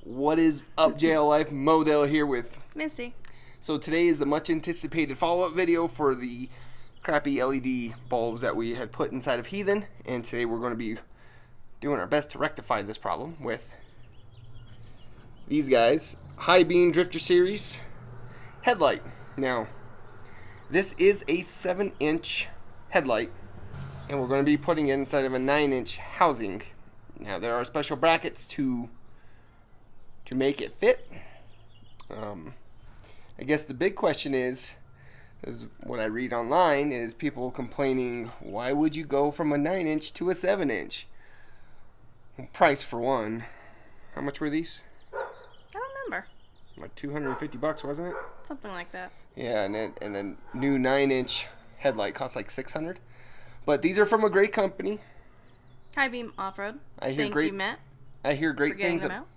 What is up, JL Life? Modell here with Misty. So today is the much anticipated follow-up video for the crappy LED bulbs that we had put inside of Heathen, and today we're going to be doing our best to rectify this problem with these guys, HIGHBEAM Drifter Series Headlight. Now, this is a 7-inch headlight, and we're going to be putting it inside of a 9-inch housing. Now, there are special brackets to make it fit. I guess the big question is what I read online is people complaining, why would you go from a 9-inch to a 7-inch? Price for one. How much were these? I don't remember. Like $250, wasn't it? Something like that. Yeah, and a new 9-inch headlight costs like $600. But these are from a great company. HIGHBEAM Off-Road. I hear Thank great. you, Matt, I hear great for getting things them out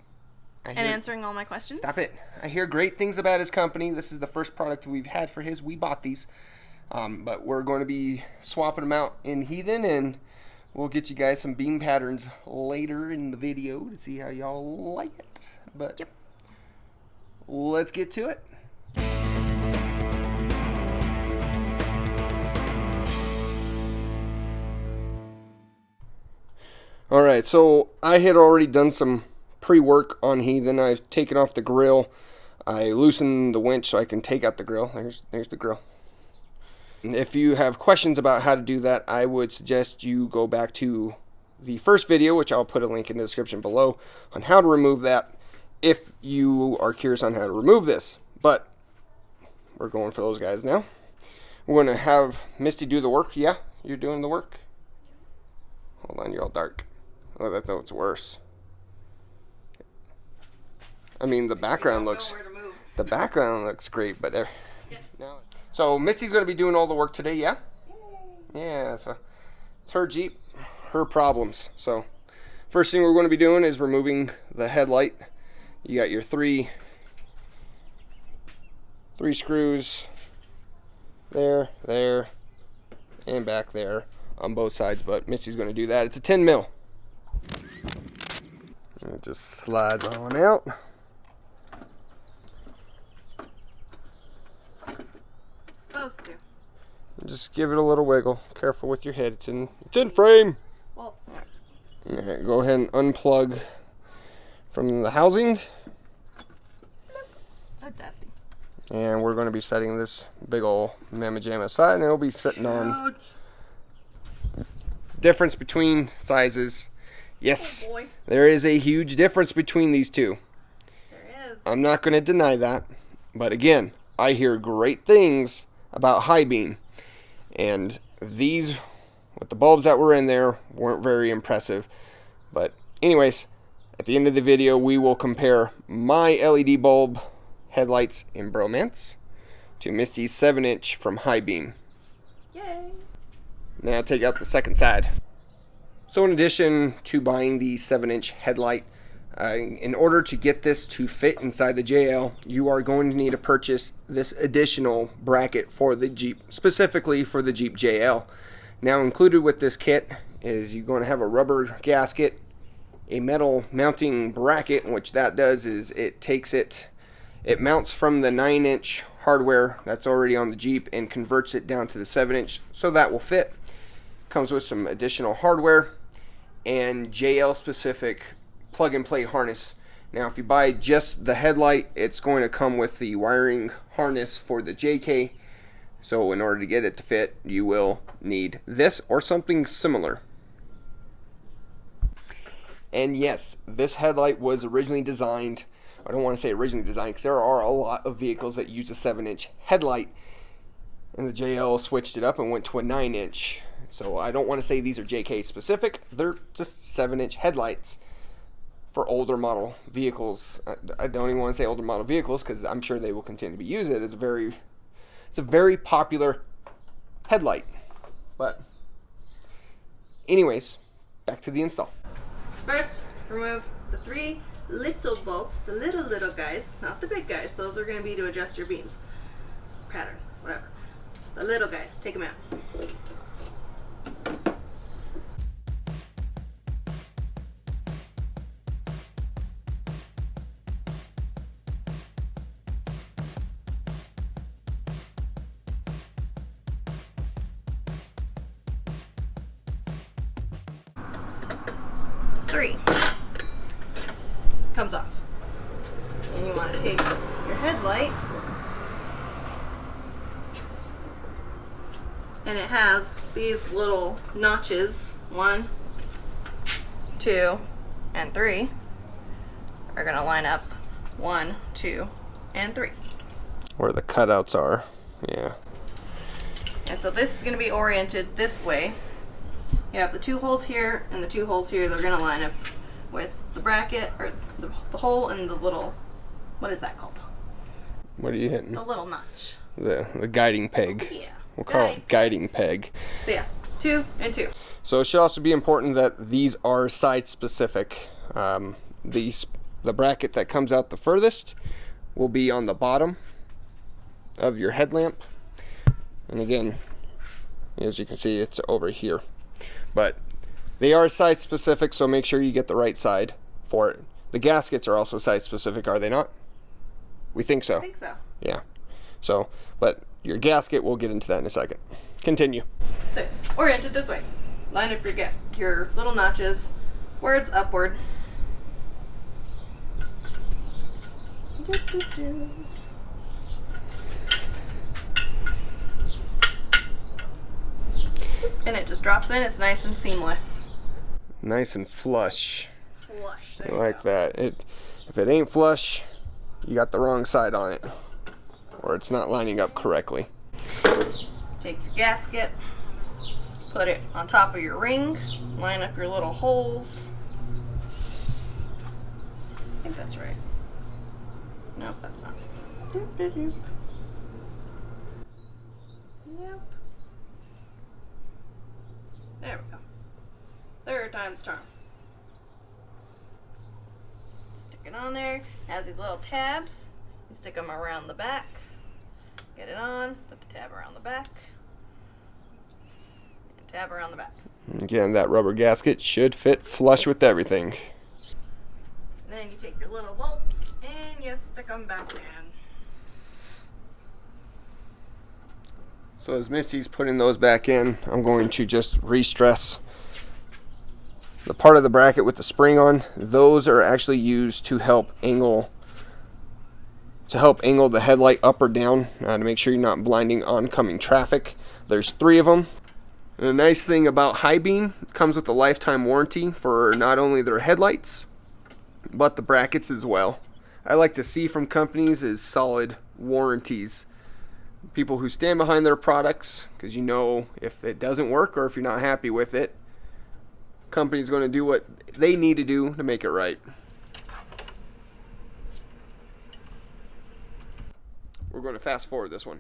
and answering all my questions. Stop it! I hear great things about his company. This is the first product we've had for his. We bought these, but we're going to be swapping them out in Heathen, and we'll get you guys some beam patterns later in the video to see how y'all like it. But yep. Let's get to it. Alright, so I had already done some pre-work on Heathen. I've taken off the grill. I loosened the winch so I can take out the grill. There's the grill. If you have questions about how to do that, I would suggest you go back to the first video, which I'll put a link in the description below, on how to remove that if you are curious on how to remove this. But we're going for those guys now. We're going to have Misty do the work. Yeah, you're doing the work? Hold on, you're all dark. Oh, that's what's worse. I mean, the background looks great, but no. So Misty's going to be doing all the work today, yeah? Yeah, so it's her Jeep, her problems. So first thing we're going to be doing is removing the headlight. You got your three screws there, and back there on both sides, but Misty's going to do that. It's a 10 mil. It just slides on out. Supposed to. Just give it a little wiggle. Careful with your head. It's in frame. Well, Alright, go ahead and unplug from the housing. so dusty. And we're going to be setting this big ol' mamma jamma aside, and it'll be sitting on. Difference between sizes. Yes, oh boy. There is a huge difference between these two. There is. I'm not going to deny that. But again, I hear great things about HIGHBEAM. And these, with the bulbs that were in there, weren't very impressive. But anyways, at the end of the video, we will compare my LED bulb headlights in Bromance to Misty's 7-inch from HIGHBEAM. Yay. Now take out the second side. So in addition to buying the 7-inch headlight, in order to get this to fit inside the JL, you are going to need to purchase this additional bracket for the Jeep, specifically for the Jeep JL. Now included with this kit is you're going to have a rubber gasket, a metal mounting bracket, which that does is it mounts from the 9-inch hardware that's already on the Jeep and converts it down to the 7-inch, so that will fit. Comes with some additional hardware and JL specific plug and play harness. Now if you buy just the headlight, it's going to come with the wiring harness for the JK, so in order to get it to fit, you will need this or something similar. And yes, this headlight was originally designed, I don't want to say originally designed because there are a lot of vehicles that use a 7-inch headlight, and the JL switched it up and went to a 9-inch. So I don't want to say these are JK specific. They're just 7-inch headlights for older model vehicles. I don't even want to say older model vehicles because I'm sure they will continue to be used. It's a very popular headlight. But anyways, back to the install. First, remove the 3 little bulbs, the little guys, not the big guys. Those are going to be to adjust your beams, pattern, whatever. The little guys, take them out. 3. Comes off. And you want to take your headlight, and it has these little notches. 1, 2, and 3 are going to line up 1, 2, and 3. Where the cutouts are, yeah. And so this is going to be oriented this way. You have the 2 holes here and the 2 holes here. They're going to line up with the bracket, or the hole and the little, what is that called? What are you hitting? The little notch. The guiding peg. Yeah. We'll call it guiding peg. So yeah, 2 and 2. So it should also be important that these are site specific. The bracket that comes out the furthest will be on the bottom of your headlamp. And again, as you can see, it's over here. But they are site specific, so make sure you get the right side for it. The gaskets are also site specific, are they not? We think so. I think so. Yeah. So, but your gasket, we'll get into that in a second. Continue. So it's oriented this way. Line up your little notches where it's upward. And it just drops in. It's nice and seamless. Nice and flush. Flush. I like that. If it ain't flush, you got the wrong side on it, or it's not lining up correctly. Take your gasket, put it on top of your ring, line up your little holes. I think that's right. Nope, that's not. Doop, doop, doop. Yep. There we go. 3rd time's charm. Stick it on there. It has these little tabs. You stick them around the back. Get it on. Put the tab around the back. And tab around the back. Again, that rubber gasket should fit flush with everything. And then you take your little bolts and you stick them back in. So as Misty's putting those back in, I'm going to just re-stress the part of the bracket with the spring on. Those are actually used to help angle the headlight up or down, to make sure you're not blinding oncoming traffic. There's 3 of them. And a nice thing about HIGHBEAM, it comes with a lifetime warranty for not only their headlights, but the brackets as well. I like to see from companies is solid warranties. People who stand behind their products, because you know if it doesn't work or if you're not happy with it, company's going to do what they need to do to make it right. We're going to fast forward this one.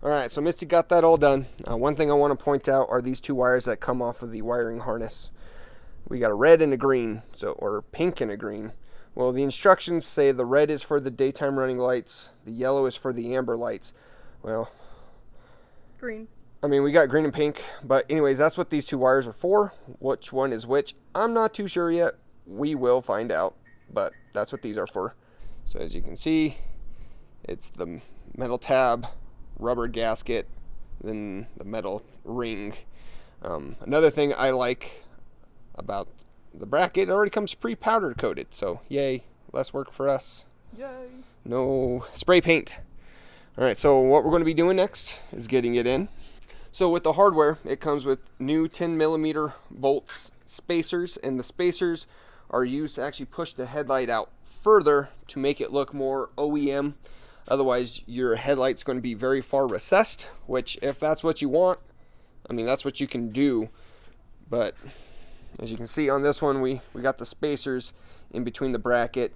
Alright, so Misty got that all done. One thing I want to point out are these 2 wires that come off of the wiring harness. We got a red and a green, or pink and a green. Well, the instructions say the red is for the daytime running lights, the yellow is for the amber lights. Well, Green. I mean, we got green and pink, but anyways, that's what these 2 wires are for. Which one is which, I'm not too sure yet. We will find out, but that's what these are for. So as you can see, it's the metal tab, rubber gasket, then the metal ring. Another thing I like about the bracket, it already comes pre-powder coated, so yay, less work for us. Yay. No spray paint. Alright, so what we're going to be doing next is getting it in. So with the hardware, it comes with new 10mm bolts, spacers, and the spacers are used to actually push the headlight out further to make it look more OEM. Otherwise, your headlight's going to be very far recessed, which if that's what you want, I mean, that's what you can do. But as you can see on this one, we got the spacers in between the bracket.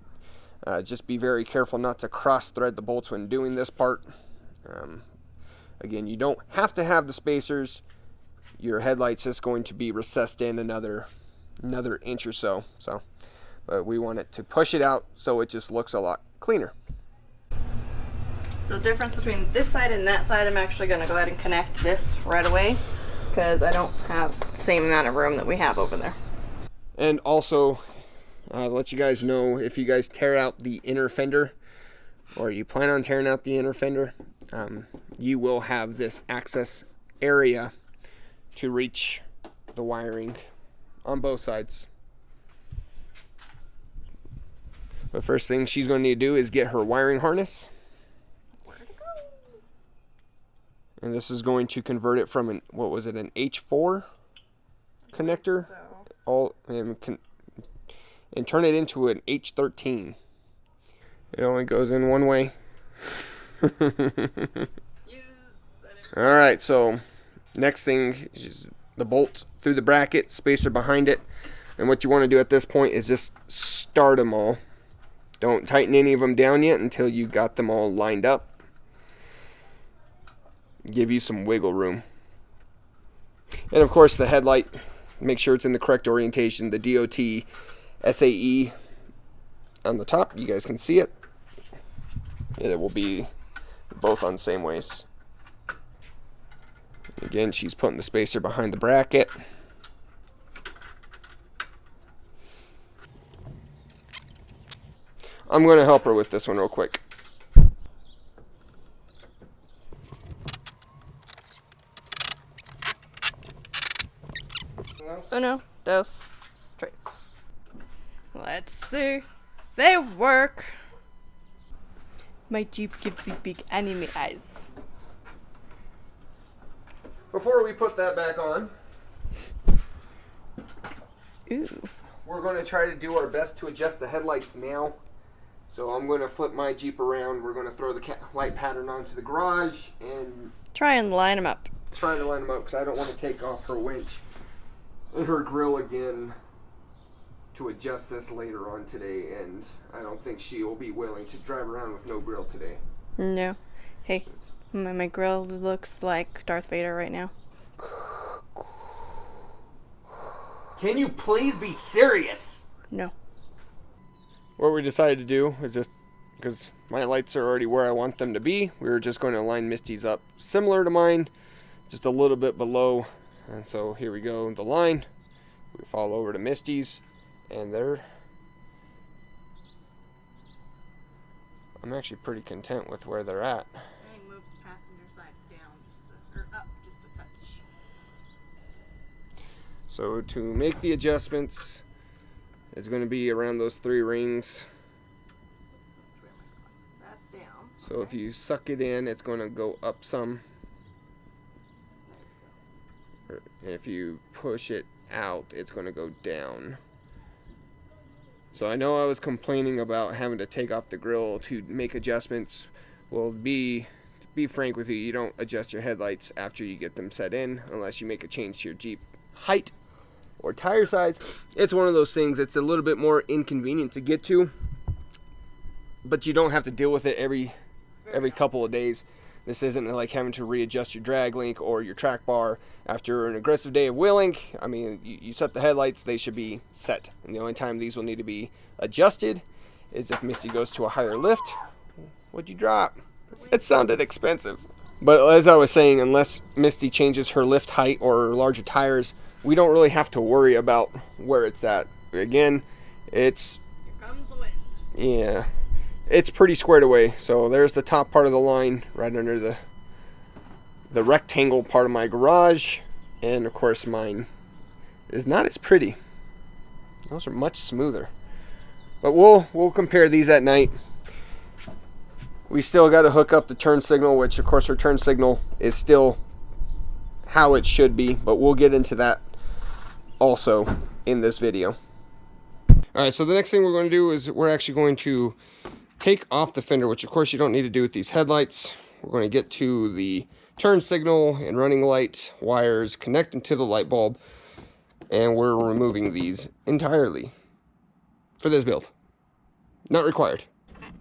Just be very careful not to cross thread the bolts when doing this part. Again, you don't have to have the spacers. Your headlight's just going to be recessed in another inch or so. But we want it to push it out so it just looks a lot cleaner. So the difference between this side and that side, I'm actually going to go ahead and connect this right away, because I don't have the same amount of room that we have over there. And also, let you guys know, if you guys tear out the inner fender, or you plan on tearing out the inner fender, you will have this access area to reach the wiring on both sides. The first thing she's going to need to do is get her wiring harness. Where'd it go? And this is going to convert it from an, what was it, an H4 connector? So. And turn it into an H13. It only goes in one way. Alright, so next thing is the bolt through the bracket, spacer behind it. And what you want to do at this point is just start them all. Don't tighten any of them down yet until you got them all lined up. Give you some wiggle room. And of course the headlight, make sure it's in the correct orientation. The DOT SAE on the top, you guys can see it. It will be both on the same ways. Again, she's putting the spacer behind the bracket. I'm going to help her with this one real quick. Uno, dos, tres. Let's see. They work. My Jeep gives the big anime eyes. Before we put that back on, Ooh. we're going to try to do our best to adjust the headlights now. So I'm going to flip my Jeep around. We're going to throw the light pattern onto the garage and Try and line them up. try to line them up because I don't want to take off her winch and her grill again to adjust this later on today. And I don't think she will be willing to drive around with no grill today. No. Hey, my grill looks like Darth Vader right now. Can you please be serious? No. What we decided to do is just, because my lights are already where I want them to be, we were just going to line Misty's up similar to mine, just a little bit below. And so here we go, the line. We fall over to Misty's, and I'm actually pretty content with where they're at. I moved the passenger side down or up just a touch. So to make the adjustments, it's going to be around those 3 rings. That's down. So if you suck it in, it's going to go up some. And if you push it out, it's going to go down. So I know I was complaining about having to take off the grill to make adjustments. Well, to be frank with you, you don't adjust your headlights after you get them set in unless you make a change to your Jeep height or tire size. It's one of those things. It's a little bit more inconvenient to get to, but you don't have to deal with it every couple of days. This isn't like having to readjust your drag link or your track bar after an aggressive day of wheeling. I mean, you set the headlights, they should be set. And the only time these will need to be adjusted is if Misty goes to a higher lift. What'd you drop? It sounded expensive. But as I was saying, unless Misty changes her lift height or larger tires, we don't really have to worry about where it's at. Again, it's... Here comes the wind. Yeah. It's pretty squared away. So there's the top part of the line right under the rectangle part of my garage. And of course mine is not as pretty. Those are much smoother. But we'll compare these at night. We still got to hook up the turn signal, which of course our turn signal is still how it should be, but we'll get into that also in this video. Alright, so the next thing we're going to do is we're actually going to take off the fender, which of course you don't need to do with these headlights. We're going to get to the turn signal and running light wires, connect them to the light bulb, and we're removing these entirely for this build. Not required.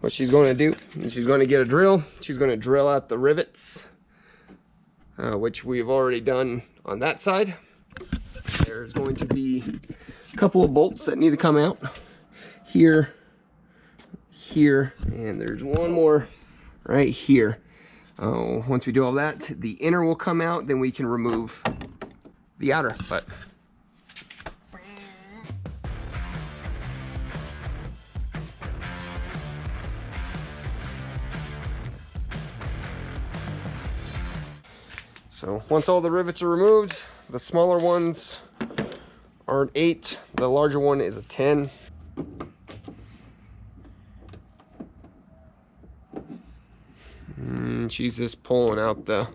What she's going to do is she's going to get a drill. She's going to drill out the rivets, which we've already done on that side. There's going to be a couple of bolts that need to come out here, here, and there's one more right here. Once we do all that, the inner will come out, then we can remove the outer. But so once all the rivets are removed, the smaller ones are an 8. The larger one is a 10. And she's just pulling out the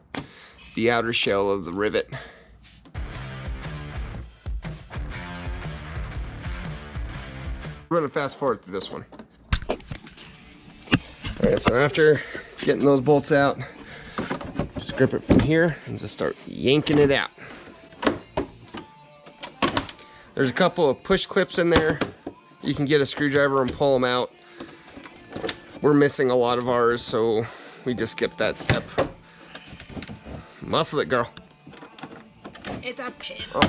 outer shell of the rivet. We're gonna fast forward to this one. Alright, so after getting those bolts out, just grip it from here and just start yanking it out. There's a couple of push clips in there. You can get a screwdriver and pull them out. We're missing a lot of ours, so we just skipped that step. Muscle it, girl. It's a pin. Oh.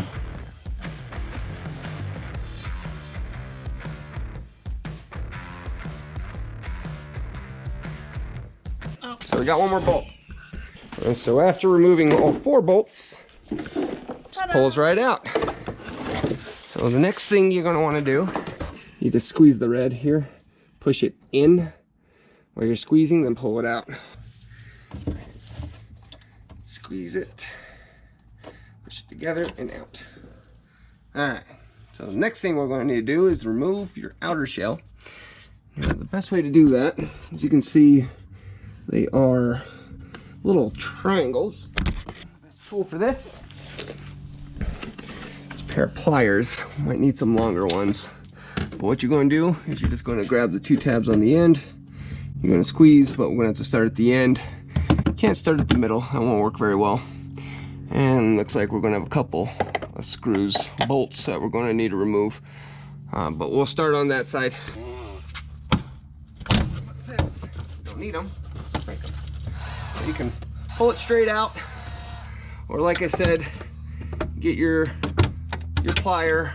So we got one more bolt. And so after removing all 4 bolts, just pulls right out. So the next thing you're going to want to do, you just squeeze the red here, push it in while you're squeezing, then pull it out. Squeeze it, push it together and out. Alright, so the next thing we're going to need to do is remove your outer shell. Now, the best way to do that, as you can see, they are little triangles. Best tool for this is a pair of pliers. Might need some longer ones. But what you're going to do is you're just going to grab the 2 tabs on the end. You're going to squeeze, but we're going to have to start at the end. Can't start at the middle, that won't work very well. And looks like we're going to have a couple of screws, bolts that we're going to need to remove. But we'll start on that side. Since you don't need them, you can pull it straight out, or like I said, get your plier,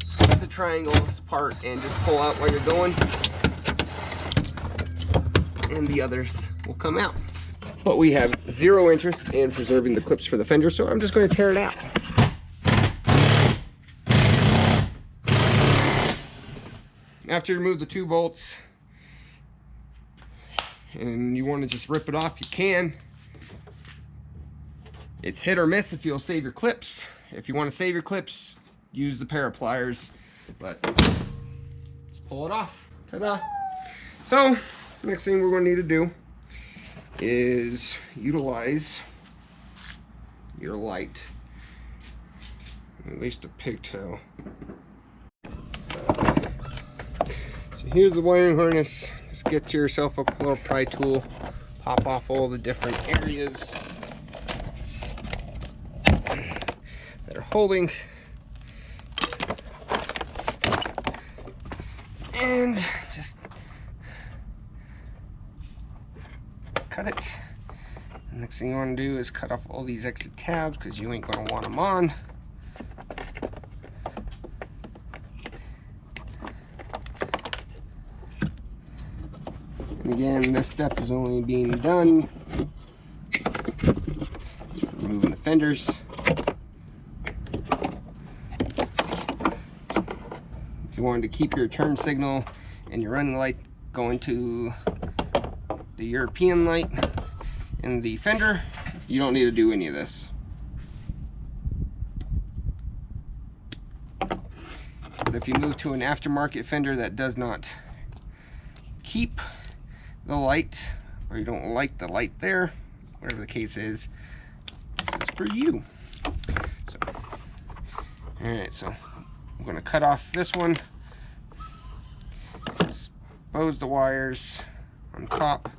squeeze the triangles apart, and just pull out while you're going, and the others will come out. But we have 0 interest in preserving the clips for the fender, so I'm just going to tear it out. After you remove the 2 bolts, and you want to just rip it off, you can. It's hit or miss if you'll save your clips. If you want to save your clips, use the pair of pliers, but let's pull it off. Ta-da! So, next thing we're going to need to do is utilize your light, at least a pigtail. So here's the wiring harness. Just get yourself a little pry tool, pop off all the different areas that are holding, and just cut it. Next thing you want to do is cut off all these extra tabs because you ain't going to want them on. And again, this step is only being done removing the fenders. If you wanted to keep your turn signal and your running light going to the European light in the fender, you don't need to do any of this. But if you move to an aftermarket fender that does not keep the light, or you don't like the light there, whatever the case is, this is for you. So, alright, so I'm going to cut off this one, expose the wires on top.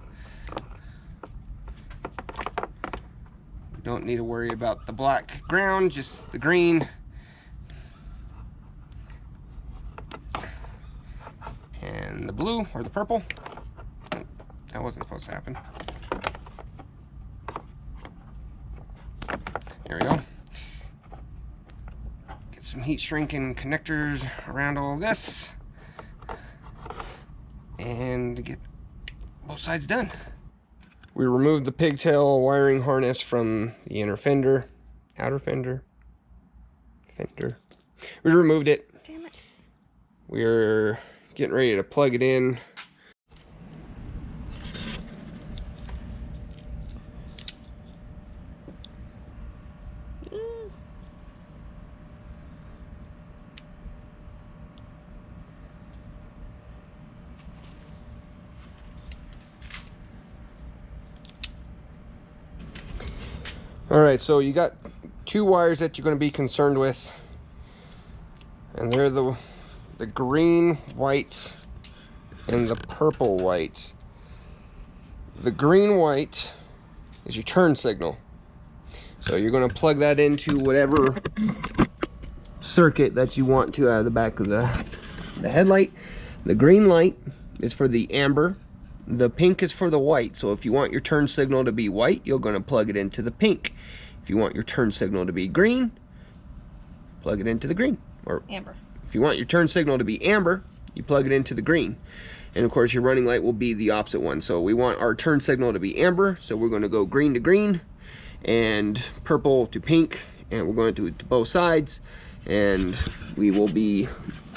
You don't need to worry about the black ground, just the green. And the blue, or the purple. That wasn't supposed to happen. There we go. Get some heat shrink and connectors around all of this, and get both sides done. We removed the pigtail wiring harness from the inner fender, outer fender. We removed it. Damn it. We're getting ready to plug it in. All right, so you got two wires that you're going to be concerned with, and they're the green white and the purple white. The green white is your turn signal. So you're going to plug that into whatever circuit that you want to out of the back of the headlight. The green light is for the amber. The pink is for the white. So if you want your turn signal to be white, you're going to plug it into the pink. If you want your turn signal to be green, plug it into the green. Or amber. If you want your turn signal to be amber, you plug it into the green. And of course your running light will be the opposite one. So we want our turn signal to be amber, so we're going to go green to green and purple to pink, and we're going to do it to both sides, and we will be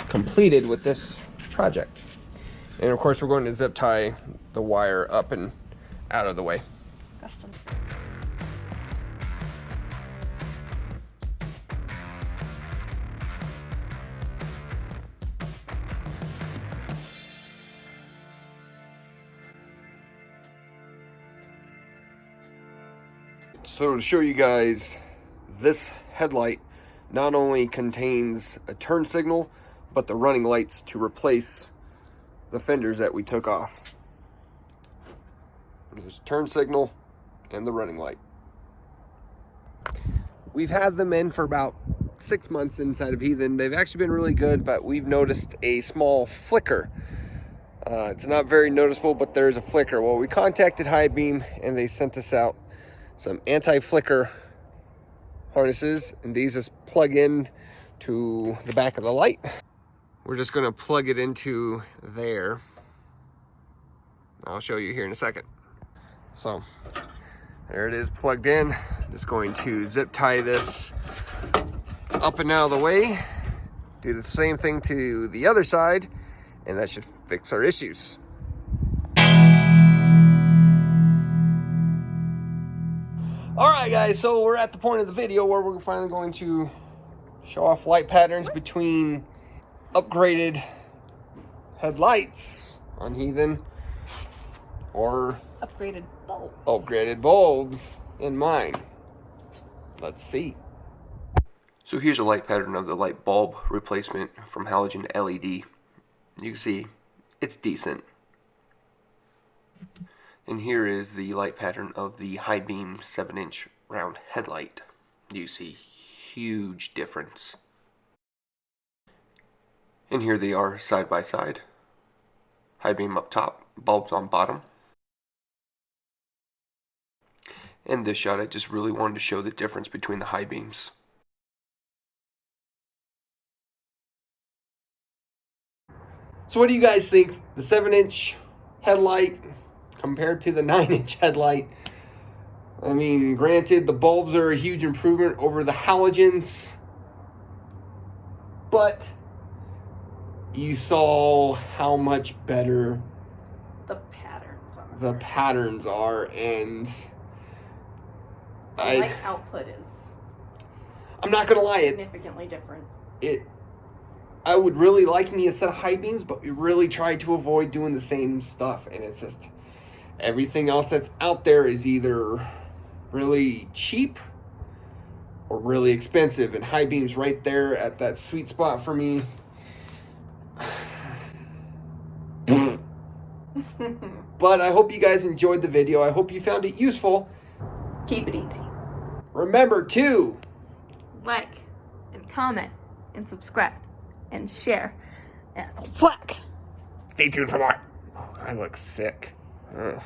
completed with this project. And of course we're going to zip tie the wire up and out of the way. Awesome. So to show you guys, this headlight not only contains a turn signal, but the running lights to replace the fenders that we took off. There's a turn signal and the running light. We've had them in for about 6 months inside of Heathen. They've actually been really good, but we've noticed a small flicker. It's not very noticeable, but there's a flicker. Well, we contacted HIGHBEAM and they sent us out some anti-flicker harnesses, and these just plug in to the back of the light. We're just going to plug it into there. I'll show you here in a second. So there it is, plugged in. Just going to zip tie this up and out of the way. Do the same thing to the other side, and that should fix our issues. Alright guys, so we're at the point of the video where we're finally going to show off light patterns between upgraded headlights on Heathen or upgraded bulbs in mine. Let's see. So here's a light pattern of the light bulb replacement from halogen to LED. You can see it's decent. And here is the light pattern of the HIGHBEAM 7-inch round headlight. You see huge difference. And here they are side by side. HIGHBEAM up top, bulbs on bottom. In this shot I just really wanted to show the difference between the HIGHBEAMs. So what do you guys think? The 7-inch headlight compared to the 9-inch headlight? I mean, granted, the bulbs are a huge improvement over the halogens, but you saw how much better the patterns are, and the light output is. I'm not gonna lie, significantly different. I would really like me a set of HIGHBEAMs, but we really tried to avoid doing the same stuff, and it's just everything else that's out there is either really cheap or really expensive, and HIGHBEAM's right there at that sweet spot for me. But I hope you guys enjoyed the video. I hope you found it useful. Keep it easy. Remember to like and comment and subscribe and share and whack. Stay tuned for more. Oh, I look sick. Ugh.